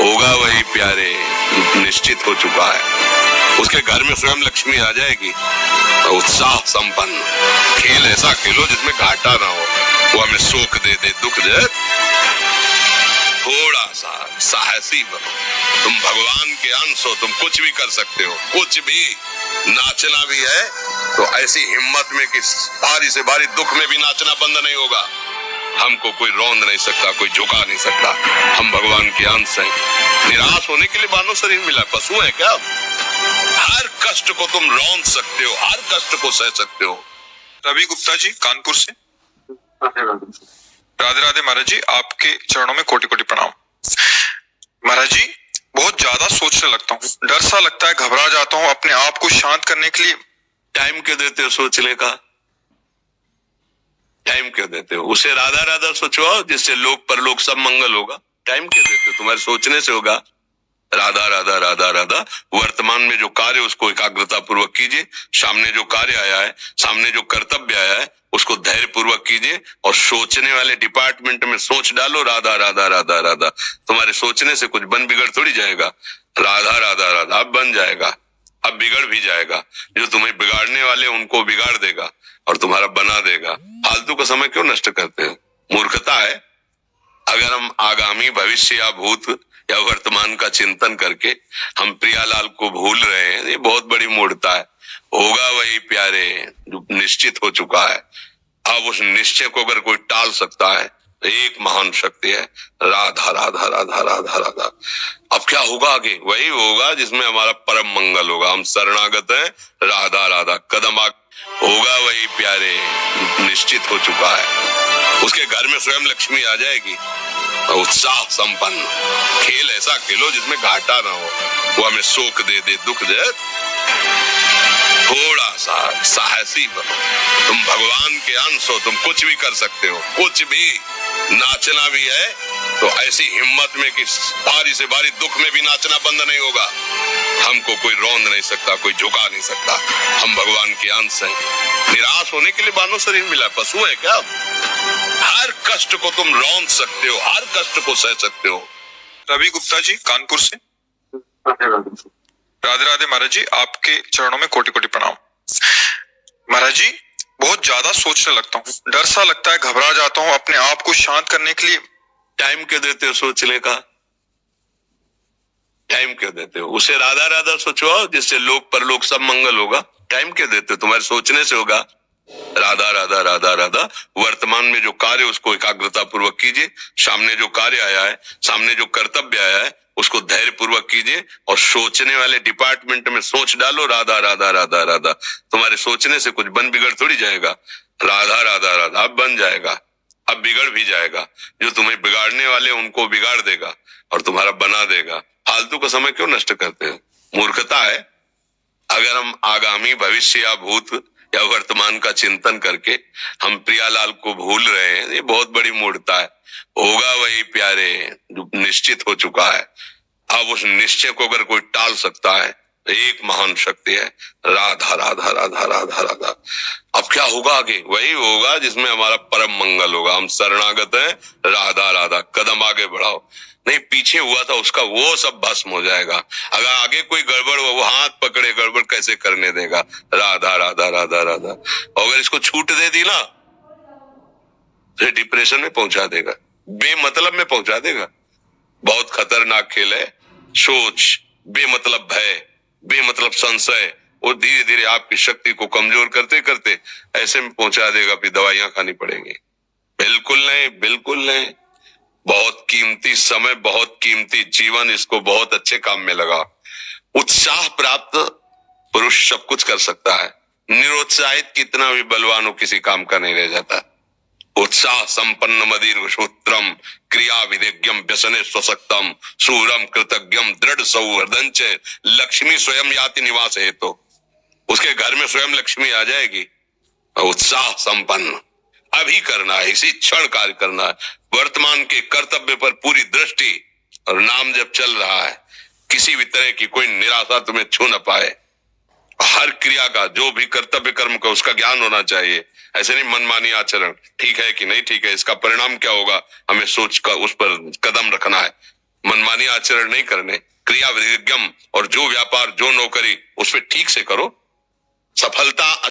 होगा वही प्यारे जो निश्चित हो चुका है। उसके घर में स्वयं लक्ष्मी आ जाएगी। उत्साह संपन्न खेल ऐसा खेलो जिसमें घाटा ना हो। वो हमें सुख दे दे दुख दे, थोड़ा सा साहसी बनो। तुम भगवान के अंश हो, तुम कुछ भी कर सकते हो, कुछ भी। नाचना भी है तो ऐसी हिम्मत में कि भारी से भारी दुख में भी नाचना बंद नहीं होगा। हमको कोई रौंद नहीं सकता, कोई झुका नहीं सकता। हम भगवान के अंश हैं। निराश होने के लिए मानव शरीर मिला, पशु है क्या? हर कष्ट को तुम रौंद सकते हो, हर कष्ट को सह सकते हो। रवि गुप्ता जी कानपुर से। राधे राधे महाराज जी, आपके चरणों में कोटि कोटि प्रणाम। महाराज जी, बहुत ज्यादा सोचने लगता हूँ, डर सा लगता है, घबरा जाता हूँ। अपने आप को शांत करने के लिए टाइम क्यों देते हो सोचने का? टाइम क्यों देते हो? उसे राधा राधा सोचो जिससे लोक परलोक सब मंगल होगा। टाइम क्यों देते हो? तुम्हारे सोचने से होगा। राधा राधा राधा राधा। वर्तमान में जो कार्य उसको एकाग्रता पूर्वक कीजिए। सामने जो कार्य आया है, सामने जो कर्तव्य आया है, उसको धैर्य पूर्वक कीजिए। और सोचने वाले डिपार्टमेंट में सोच डालो राधा राधा राधा राधा। तुम्हारे सोचने से कुछ बन बिगड़ थोड़ी जाएगा। राधा राधा राधा। अब बन जाएगा, अब बिगड़ भी जाएगा। जो तुम्हें बिगाड़ने वाले उनको बिगाड़ देगा और तुम्हारा बना देगा। फालतू का समय क्यों नष्ट करते हो? मूर्खता है। अगर हम आगामी भविष्य या भूत या वर्तमान का चिंतन करके हम प्रियालाल को भूल रहे हैं, ये बहुत बड़ी मूर्खता है। होगा वही प्यारे जो निश्चित हो चुका है। अब उस निश्चय को अगर कोई टाल सकता है तो एक महान शक्ति है, राधा राधा राधा राधा राधा। अब क्या होगा आगे? वही होगा जिसमें हमारा परम मंगल होगा। हम शरणागत हैं, राधा राधा। कदम होगा वही प्यारे जो निश्चित हो चुका है। उसके घर में स्वयं लक्ष्मी आ जाएगी। उत्साह संपन्न खेल ऐसा खेलो जिसमें घाटा ना हो। वो हमें सुख दे दे दुख दे, थोड़ा सा साहसी बनो। तुम भगवान के अंश हो, तुम कुछ भी कर सकते हो, कुछ भी। नाचना भी है तो ऐसी हिम्मत में कि भारी से भारी दुख में भी नाचना बंद नहीं होगा। हमको कोई रौंद नहीं सकता, कोई झुका नहीं सकता। हम भगवान के अंश हैं। निराश होने के लिए मानव शरीर मिला, पशु है क्या? हर कष्ट को तुम रौंद सकते हो, हर कष्ट को सह सकते हो। रवि गुप्ता जी कानपुर से। राधे राधे महाराज जी, आपके चरणों में कोटि कोटि प्रणाम। महाराज जी, बहुत ज्यादा सोचने लगता हूँ, डर सा लगता है, घबरा जाता हूँ। अपने आप को शांत करने के लिए टाइम क्यों देते हो सोचने का? टाइम क्यों देते हो? उसे राधा राधा सोचो जिससे लोक परलोक सब मंगल होगा। टाइम क्यों देते हो? तुम्हारे सोचने से होगा। राधा राधा राधा राधा। वर्तमान में जो कार्य उसको एकाग्रता पूर्वक कीजिए। सामने जो कार्य आया है, सामने जो कर्तव्य आया है, उसको धैर्य पूर्वक कीजिए। और सोचने वाले डिपार्टमेंट में सोच डालो राधा राधा राधा राधा। तुम्हारे सोचने से कुछ बन बिगड़ थोड़ी जाएगा। राधा राधा राधा। अब बन जाएगा, अब बिगड़ भी जाएगा। जो तुम्हें बिगाड़ने वाले उनको बिगाड़ देगा और तुम्हारा बना देगा। फालतू का समय क्यों नष्ट करते हो? मूर्खता है। अगर हम आगामी भविष्य या भूत या वर्तमान का चिंतन करके हम प्रियालाल को भूल रहे हैं, ये बहुत बड़ी मूर्खता है। होगा वही प्यारे जो निश्चित हो चुका है। अब उस निश्चय को अगर कोई टाल सकता है तो एक महान शक्ति है, राधा राधा राधा राधा राधा। अब क्या होगा आगे? वही होगा जिसमें हमारा परम मंगल होगा। हम शरणागत हैं, राधा राधा। कदम आगे बढ़ाओ। नहीं, पीछे हुआ था उसका वो सब भस्म हो जाएगा। अगर आगे कोई गड़बड़ हो, वो हाथ पकड़े गड़बड़ कैसे करने देगा? राधा राधा राधा राधा। और अगर इसको छूट दे दी ना तो डिप्रेशन में पहुंचा देगा, बेमतलब में पहुंचा देगा। बहुत खतरनाक खेल है। सोच, बेमतलब भय, बेमतलब संशय, वो धीरे धीरे आपकी शक्ति को कमजोर करते करते ऐसे में पहुंचा देगा, फिर दवाइयां खानी पड़ेंगी। बिल्कुल नहीं, बिल्कुल नहीं। बहुत कीमती समय, बहुत कीमती जीवन, इसको बहुत अच्छे काम में लगा। उत्साह प्राप्त पुरुष सब कुछ कर सकता है। निरुत्साहित कितना भी बलवान हो, किसी काम का नहीं रह जाता। उत्साह संपन्न मदीर सूत्रम क्रिया विदेज्ञम व्यसने स्वसक्तम सूरम कृतज्ञम दृढ़ सौहृदं च लक्ष्मी स्वयं याति निवास है। तो उसके घर में स्वयं लक्ष्मी आ जाएगी। उत्साह संपन्न अभी करना है, इसी क्षण कार्य करना है। वर्तमान के कर्तव्य पर पूरी दृष्टि और नाम जब चल रहा है, किसी भी तरह की कोई निराशा तुम्हें छू न पाए। हर क्रिया का, जो भी कर्तव्य कर्म का, उसका ज्ञान होना चाहिए। ऐसे नहीं मनमानी आचरण, ठीक है कि नहीं ठीक है, इसका परिणाम क्या होगा, हमें सोच कर उस पर कदम रखना है। मनमानी आचरण नहीं करने, क्रिया विज्ञम और जो व्यापार जो नौकरी उस पर ठीक से करो। सफलता